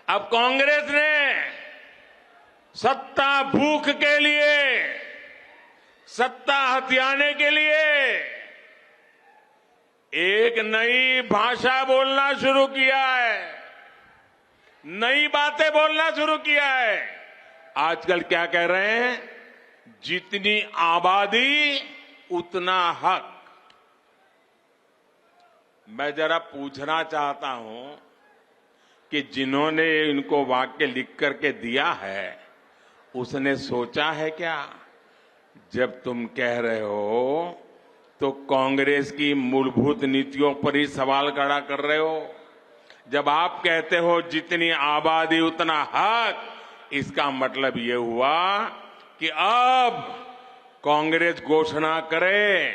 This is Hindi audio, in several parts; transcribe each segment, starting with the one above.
अब कांग्रेस ने सत्ता भूख के लिए, सत्ता हथियाने के लिए एक नई भाषा बोलना शुरू किया है, नई बातें बोलना शुरू किया है। आजकल क्या कह रहे हैं? जितनी आबादी उतना हक। मैं जरा पूछना चाहता हूं कि जिन्होंने इनको वाक्य लिख करके दिया है, उसने सोचा है क्या? जब तुम कह रहे हो तो कांग्रेस की मूलभूत नीतियों पर ही सवाल खड़ा कर रहे हो। जब आप कहते हो जितनी आबादी उतना हक, इसका मतलब ये हुआ कि अब कांग्रेस घोषणा करे,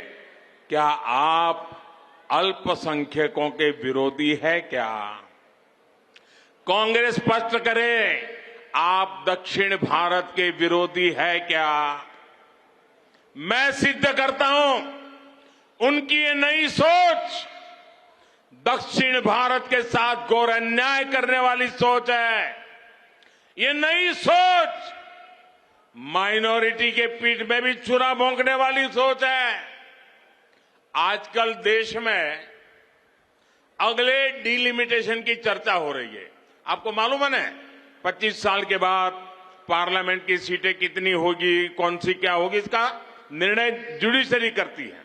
क्या आप अल्पसंख्यकों के विरोधी है क्या? कांग्रेस स्पष्ट करे, आप दक्षिण भारत के विरोधी है क्या? मैं सिद्ध करता हूं, उनकी ये नई सोच दक्षिण भारत के साथ घोर अन्याय करने वाली सोच है। ये नई सोच माइनॉरिटी के पीठ में भी छुरा भोंकने वाली सोच है। आजकल देश में अगले डिलिमिटेशन की चर्चा हो रही है। आपको मालूम है, 25 साल के बाद पार्लियामेंट की सीटें कितनी होगी, कौन सी क्या होगी, इसका निर्णय जुडिशरी करती है।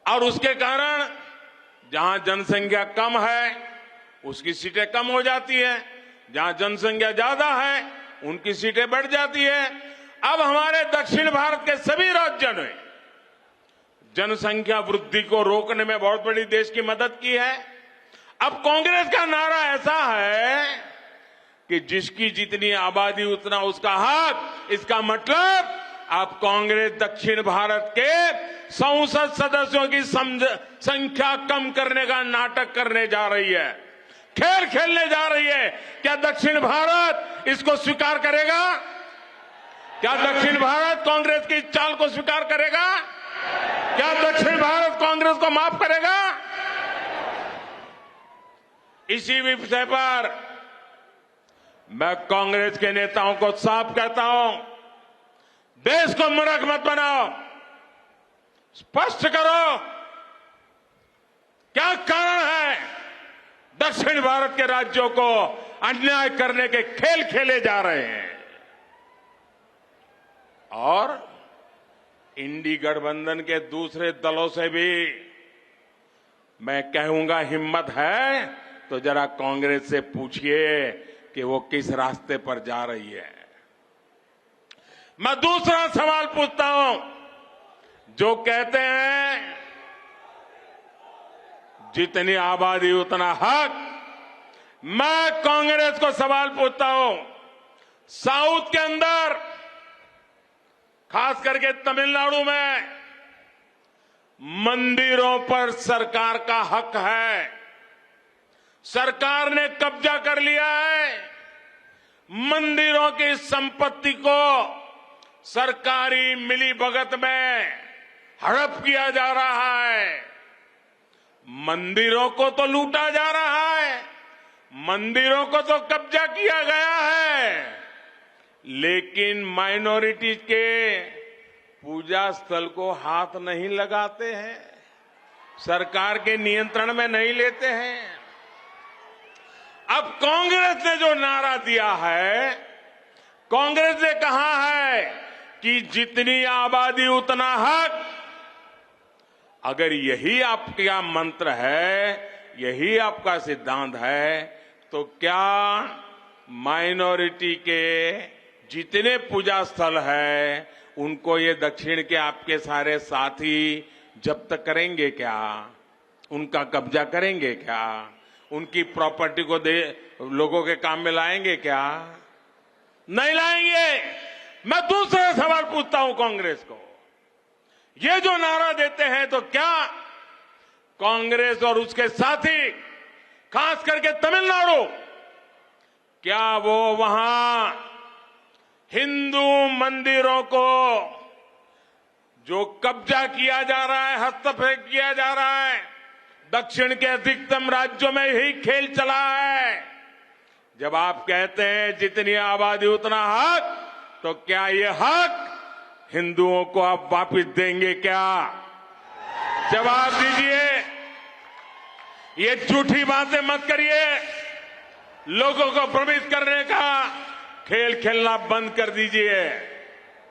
और उसके कारण जहां जनसंख्या कम है उसकी सीटें कम हो जाती है, जहां जनसंख्या ज्यादा है उनकी सीटें बढ़ जाती है। अब हमारे दक्षिण भारत के सभी राज्यों ने जनसंख्या वृद्धि को रोकने में बहुत बड़ी देश की मदद की है। अब कांग्रेस का नारा ऐसा है कि जिसकी जितनी आबादी उतना उसका हक। इसका मतलब अब कांग्रेस दक्षिण भारत के संसद सदस्यों की संख्या कम करने का नाटक करने जा रही है, खेल खेलने जा रही है। क्या दक्षिण भारत इसको स्वीकार करेगा? क्या दक्षिण भारत कांग्रेस की चाल को स्वीकार करेगा? क्या दक्षिण भारत कांग्रेस को माफ करेगा? इसी विषय पर मैं कांग्रेस के नेताओं को साफ कहता हूं, देश को मूर्ख मत बनाओ, स्पष्ट करो क्या कारण है दक्षिण भारत के राज्यों को अन्याय करने के खेल खेले जा रहे हैं। और इंडी गठबंधन के दूसरे दलों से भी मैं कहूंगा, हिम्मत है तो जरा कांग्रेस से पूछिए कि वो किस रास्ते पर जा रही है। मैं दूसरा सवाल पूछता हूं, जो कहते हैं जितनी आबादी उतना हक। मैं कांग्रेस को सवाल पूछता हूं, साउथ के अंदर खास करके तमिलनाडु में मंदिरों पर सरकार का हक है, सरकार ने कब्जा कर लिया है। मंदिरों की संपत्ति को सरकारी मिलीभगत में हड़प किया जा रहा है। मंदिरों को तो लूटा जा रहा है, मंदिरों को तो कब्जा किया गया है, लेकिन माइनॉरिटी के पूजा स्थल को हाथ नहीं लगाते हैं, सरकार के नियंत्रण में नहीं लेते हैं। अब कांग्रेस ने जो नारा दिया है, कांग्रेस ने कहा है कि जितनी आबादी उतना हक। अगर यही आपका मंत्र है, यही आपका सिद्धांत है, तो क्या माइनॉरिटी के जितने पूजा स्थल है उनको ये दक्षिण के आपके सारे साथी जब्त करेंगे क्या? उनका कब्जा करेंगे क्या? उनकी प्रॉपर्टी को लोगों के काम में लाएंगे क्या? नहीं लाएंगे। मैं दूसरा सवाल पूछता हूं कांग्रेस को, ये जो नारा देते हैं तो क्या कांग्रेस और उसके साथी, खास करके तमिलनाडु, क्या वो वहां हिंदू मंदिरों को जो कब्जा किया जा रहा है, हस्तक्षेप किया जा रहा है, दक्षिण के अधिकतम राज्यों में यही खेल चला है, जब आप कहते हैं जितनी आबादी उतना हक, तो क्या ये हक हिंदुओं को आप वापस देंगे क्या? जवाब दीजिए। ये झूठी बातें मत करिए। लोगों को भ्रमित करने का खेल खेलना बंद कर दीजिए।